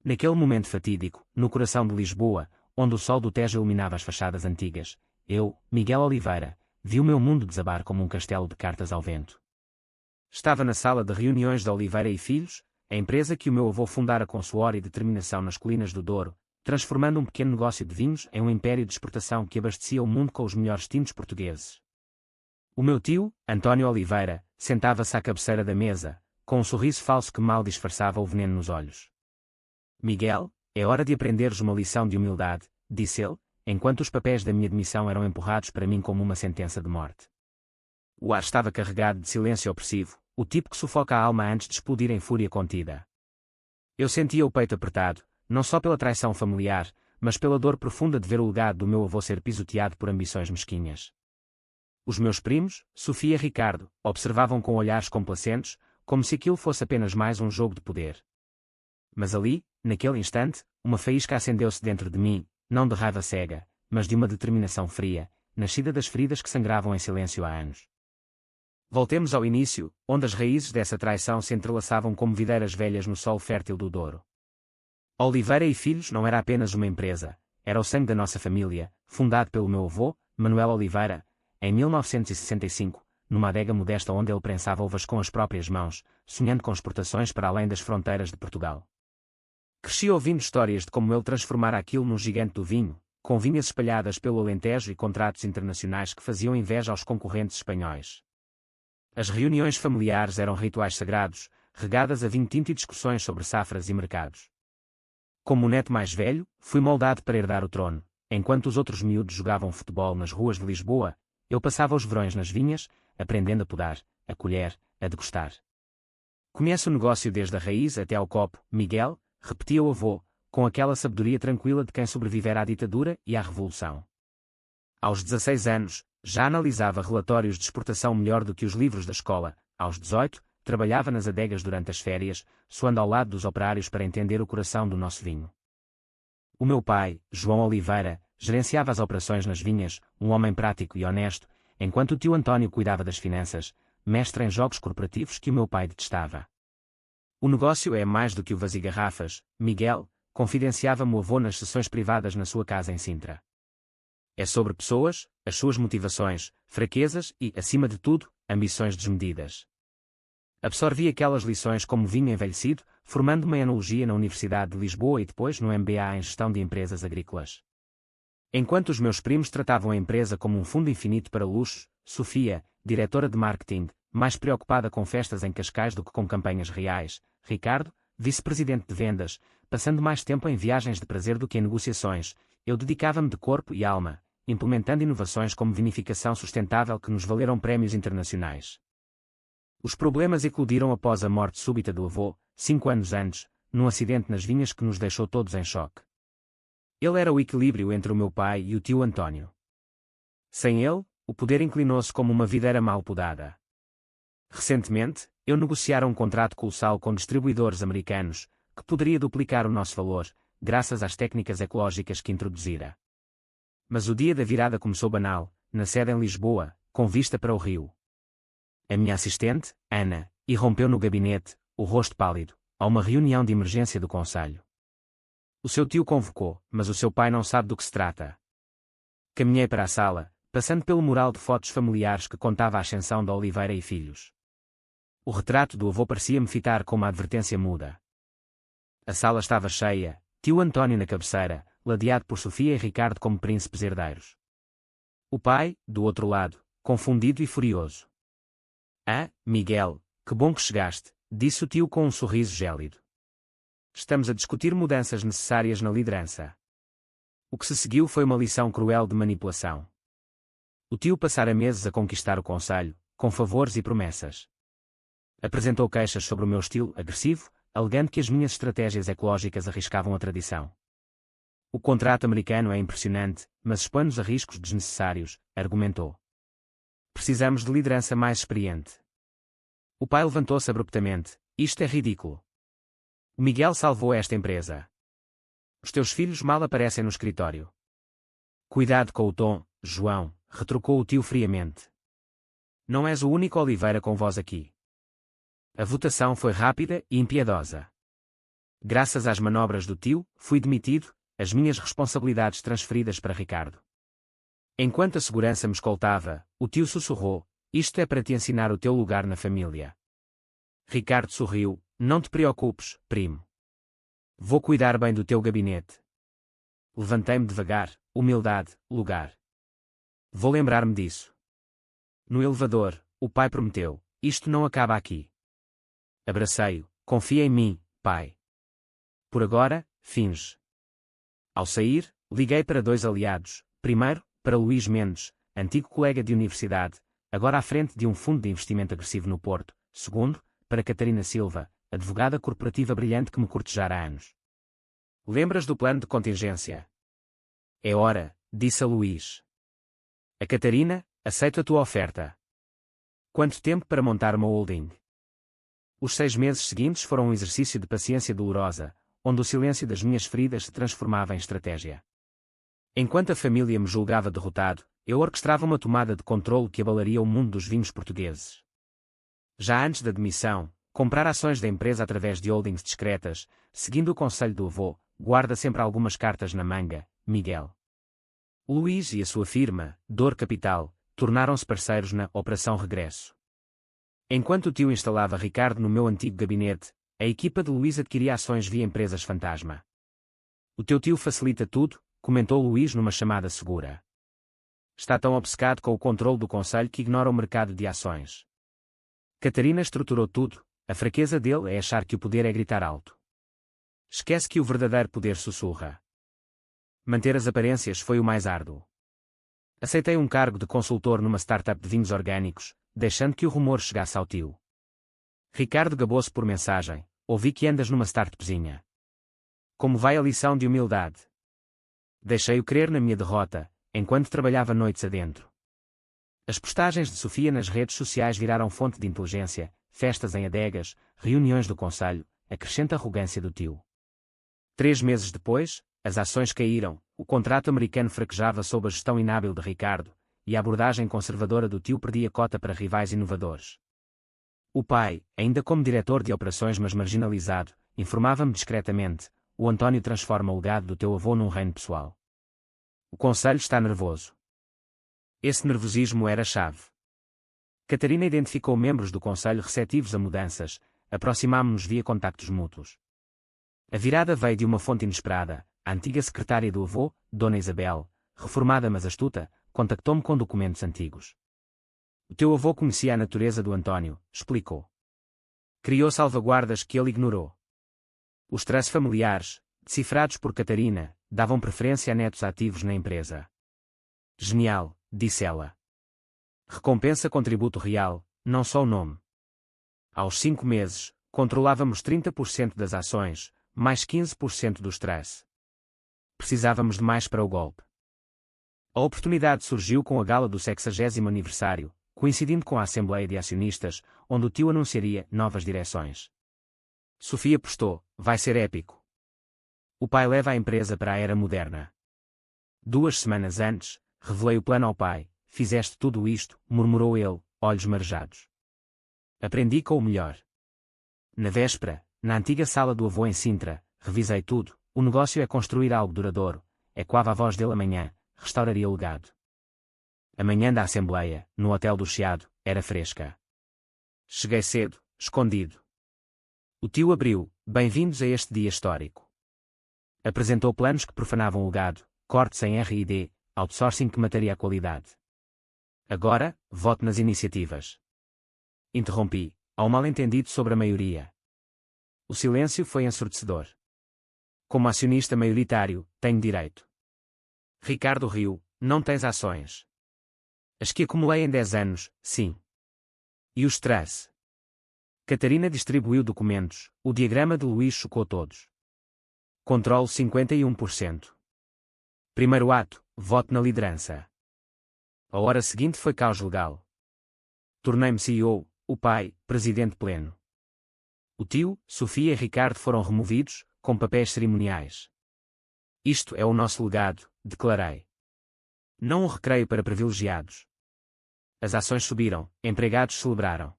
Naquele momento fatídico, no coração de Lisboa, onde o sol do Tejo iluminava as fachadas antigas, eu, Miguel Oliveira, vi o meu mundo desabar como um castelo de cartas ao vento. Estava na sala de reuniões da Oliveira e Filhos, a empresa que o meu avô fundara com suor e determinação nas colinas do Douro, transformando um pequeno negócio de vinhos em um império de exportação que abastecia o mundo com os melhores tintos portugueses. O meu tio, António Oliveira, sentava-se à cabeceira da mesa, com um sorriso falso que mal disfarçava o veneno nos olhos. Miguel, é hora de aprenderes uma lição de humildade, disse ele, enquanto os papéis da minha demissão eram empurrados para mim como uma sentença de morte. O ar estava carregado de silêncio opressivo, o tipo que sufoca a alma antes de explodir em fúria contida. Eu sentia o peito apertado, não só pela traição familiar, mas pela dor profunda de ver o legado do meu avô ser pisoteado por ambições mesquinhas. Os meus primos, Sofia e Ricardo, observavam com olhares complacentes, como se aquilo fosse apenas mais um jogo de poder. Mas ali, naquele instante, uma faísca acendeu-se dentro de mim, não de raiva cega, mas de uma determinação fria, nascida das feridas que sangravam em silêncio há anos. Voltemos ao início, onde as raízes dessa traição se entrelaçavam como videiras velhas no solo fértil do Douro. Oliveira e Filhos não era apenas uma empresa, era o sangue da nossa família, fundado pelo meu avô, Manuel Oliveira, em 1965, numa adega modesta onde ele prensava uvas com as próprias mãos, sonhando com exportações para além das fronteiras de Portugal. Cresci ouvindo histórias de como ele transformara aquilo num gigante do vinho, com vinhas espalhadas pelo Alentejo e contratos internacionais que faziam inveja aos concorrentes espanhóis. As reuniões familiares eram rituais sagrados, regadas a vinho tinto e discussões sobre safras e mercados. Como o neto mais velho, fui moldado para herdar o trono. Enquanto os outros miúdos jogavam futebol nas ruas de Lisboa, eu passava os verões nas vinhas, aprendendo a podar, a colher, a degustar. Conhece o negócio desde a raiz até ao copo, Miguel, repetia o avô, com aquela sabedoria tranquila de quem sobrevivera à ditadura e à revolução. Aos 16 anos, já analisava relatórios de exportação melhor do que os livros da escola. Aos 18, trabalhava nas adegas durante as férias, suando ao lado dos operários para entender o coração do nosso vinho. O meu pai, João Oliveira, gerenciava as operações nas vinhas, um homem prático e honesto, enquanto o tio António cuidava das finanças, mestre em jogos corporativos que o meu pai detestava. O negócio é mais do que uvas e garrafas, Miguel, confidenciava-me o avô nas sessões privadas na sua casa em Sintra. É sobre pessoas, as suas motivações, fraquezas e, acima de tudo, ambições desmedidas. Absorvi aquelas lições como vinho envelhecido, formando uma enologia na Universidade de Lisboa e depois no MBA em Gestão de Empresas Agrícolas. Enquanto os meus primos tratavam a empresa como um fundo infinito para luxos, Sofia, diretora de marketing, mais preocupada com festas em Cascais do que com campanhas reais, Ricardo, vice-presidente de vendas, passando mais tempo em viagens de prazer do que em negociações, eu dedicava-me de corpo e alma, implementando inovações como vinificação sustentável que nos valeram prémios internacionais. Os problemas eclodiram após a morte súbita do avô, 5 anos antes, num acidente nas vinhas que nos deixou todos em choque. Ele era o equilíbrio entre o meu pai e o tio António. Sem ele, o poder inclinou-se como uma videira mal podada. Recentemente, eu negociara um contrato colossal com distribuidores americanos, que poderia duplicar o nosso valor, graças às técnicas ecológicas que introduzira. Mas o dia da virada começou banal, na sede em Lisboa, com vista para o rio. A minha assistente, Ana, irrompeu no gabinete, o rosto pálido, a uma reunião de emergência do conselho. O seu tio convocou, mas o seu pai não sabe do que se trata. Caminhei para a sala, passando pelo mural de fotos familiares que contava a ascensão da Oliveira e Filhos. O retrato do avô parecia-me fitar com uma advertência muda. A sala estava cheia, tio António na cabeceira, ladeado por Sofia e Ricardo como príncipes herdeiros. O pai, do outro lado, confundido e furioso. Ah, Miguel, que bom que chegaste, disse o tio com um sorriso gélido. Estamos a discutir mudanças necessárias na liderança. O que se seguiu foi uma lição cruel de manipulação. O tio passara meses a conquistar o conselho, com favores e promessas. Apresentou queixas sobre o meu estilo agressivo, alegando que as minhas estratégias ecológicas arriscavam a tradição. O contrato americano é impressionante, mas expõe-nos a riscos desnecessários, argumentou. Precisamos de liderança mais experiente. O pai levantou-se abruptamente. Isto é ridículo. O Miguel salvou esta empresa. Os teus filhos mal aparecem no escritório. Cuidado com o tom, João, retrucou o tio friamente. Não és o único Oliveira com voz aqui. A votação foi rápida e impiedosa. Graças às manobras do tio, fui demitido, as minhas responsabilidades transferidas para Ricardo. Enquanto a segurança me escoltava, o tio sussurrou: isto é para te ensinar o teu lugar na família. Ricardo sorriu: não te preocupes, primo. Vou cuidar bem do teu gabinete. Levantei-me devagar: humildade, lugar. Vou lembrar-me disso. No elevador, o pai prometeu: isto não acaba aqui. Abracei-o: confia em mim, pai. Por agora, finge. Ao sair, liguei para 2 aliados. Primeiro, para Luís Mendes, antigo colega de universidade, agora à frente de um fundo de investimento agressivo no Porto. Segundo, para Catarina Silva, advogada corporativa brilhante que me cortejara há anos. Lembras do plano de contingência? É hora, disse a Luís. A Catarina: aceito a tua oferta. Quanto tempo para montar uma holding? Os 6 meses seguintes foram um exercício de paciência dolorosa, onde o silêncio das minhas feridas se transformava em estratégia. Enquanto a família me julgava derrotado, eu orquestrava uma tomada de controle que abalaria o mundo dos vinhos portugueses. Já antes da demissão, comprar ações da empresa através de holdings discretas, seguindo o conselho do avô, guarda sempre algumas cartas na manga, Miguel. Luís e a sua firma, Dor Capital, tornaram-se parceiros na Operação Regresso. Enquanto o tio instalava Ricardo no meu antigo gabinete, a equipa de Luís adquiria ações via empresas fantasma. O teu tio facilita tudo, comentou Luís numa chamada segura. Está tão obcecado com o controle do conselho que ignora o mercado de ações. Catarina estruturou tudo, a fraqueza dele é achar que o poder é gritar alto. Esquece que o verdadeiro poder sussurra. Manter as aparências foi o mais árduo. Aceitei um cargo de consultor numa startup de vinhos orgânicos, deixando que o rumor chegasse ao tio. Ricardo gabou-se por mensagem: ouvi que andas numa startupzinha. Como vai a lição de humildade? Deixei-o crer na minha derrota, enquanto trabalhava noites adentro. As postagens de Sofia nas redes sociais viraram fonte de inteligência, festas em adegas, reuniões do conselho, a crescente arrogância do tio. 3 meses depois, as ações caíram, o contrato americano fraquejava sob a gestão inábil de Ricardo, e a abordagem conservadora do tio perdia cota para rivais inovadores. O pai, ainda como diretor de operações mas marginalizado, informava-me discretamente: o António transforma o legado do teu avô num reino pessoal. O conselho está nervoso. Esse nervosismo era a chave. Catarina identificou membros do conselho receptivos a mudanças, aproximámo-nos via contactos mútuos. A virada veio de uma fonte inesperada: a antiga secretária do avô, Dona Isabel, reformada mas astuta, contactou-me com documentos antigos. O teu avô conhecia a natureza do António, explicou. Criou salvaguardas que ele ignorou. Os trastes familiares, decifrados por Catarina, davam preferência a netos ativos na empresa. Genial, disse ela. Recompensa contributo real, não só o nome. Aos 5 meses, controlávamos 30% das ações, mais 15% do stress. Precisávamos de mais para o golpe. A oportunidade surgiu com a gala do 60º aniversário, coincidindo com a Assembleia de Acionistas, onde o tio anunciaria novas direções. Sofia postou: vai ser épico. O pai leva a empresa para a era moderna. 2 semanas antes, revelei o plano ao pai: fizeste tudo isto, murmurou ele, olhos marejados. Aprendi com o melhor. Na véspera, na antiga sala do avô em Sintra, revisei tudo: o negócio é construir algo duradouro, ecoava a voz dele amanhã, restauraria o legado. A manhã da Assembleia, no Hotel do Chiado, era fresca. Cheguei cedo, escondido. O tio abriu: bem-vindos a este dia histórico. Apresentou planos que profanavam o legado, cortes em R&D, outsourcing que mataria a qualidade. Agora, voto nas iniciativas. Interrompi: há um mal-entendido sobre a maioria. O silêncio foi ensurdecedor. Como acionista maioritário, tenho direito. Ricardo riu: não tens ações. As que acumulei em 10 anos, sim. E o stress? Catarina distribuiu documentos, o diagrama de Luís chocou todos. Controlo 51%. Primeiro ato, voto na liderança. A hora seguinte foi caos legal. Tornei-me CEO, o pai, presidente pleno. O tio, Sofia e Ricardo foram removidos, com papéis cerimoniais. Isto é o nosso legado, declarei. Não um recreio para privilegiados. As ações subiram, empregados celebraram.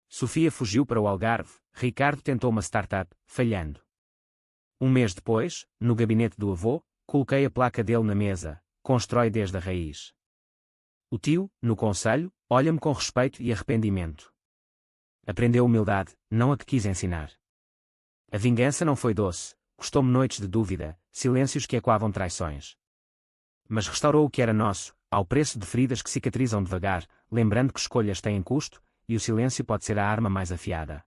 Sofia fugiu para o Algarve, Ricardo tentou uma startup, falhando. Um mês depois, no gabinete do avô, coloquei a placa dele na mesa: constrói desde a raiz. O tio, no conselho, olha-me com respeito e arrependimento. Aprendeu humildade, não a que quis ensinar. A vingança não foi doce, custou-me noites de dúvida, silêncios que ecoavam traições. Mas restaurou o que era nosso, ao preço de feridas que cicatrizam devagar, lembrando que escolhas têm custo, e o silêncio pode ser a arma mais afiada.